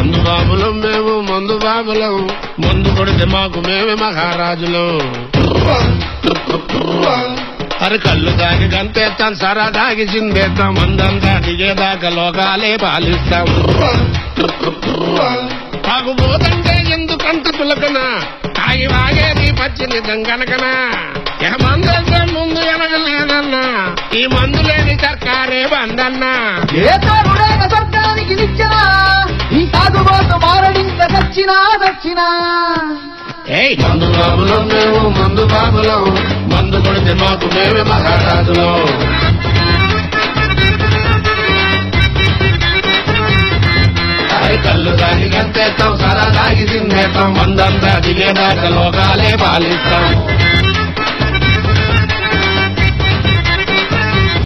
మందు బాబులం మేము మందు బాబులం, మందు కొడితే మాకు మేమే మహారాజులం. అరే కళ్ళు తాగి గంతేస్తాం, సరా తాగి చిందేస్తాం, మందంతా దిగేదాకా లోకాలే పాలిస్తాం. తాగుబోతంటే ఎందుకంత తులకన, తాగి వాగేది పచ్చి నిజం కనుకనా. మందంతా ముందు ఎనగలేదన్నా, ఈ మందు లేని సర్కారే బందన్నా. ఏ తాగుడైన స్వర్గానికి నిచ్చెనా, ఈ తాగుబోతు మారడింత సచ్చినా సచ్చినా. మందు బాబులం మేము మందు బాబులం, మందు కొడితే మాకు మేమే మహారాజులం. కళ్ళు తాగి గంతేస్తాం, సరా తాగి తిందేస్తాం, మందంతా దిగేదాకా లోకాలే పాలిస్తాం.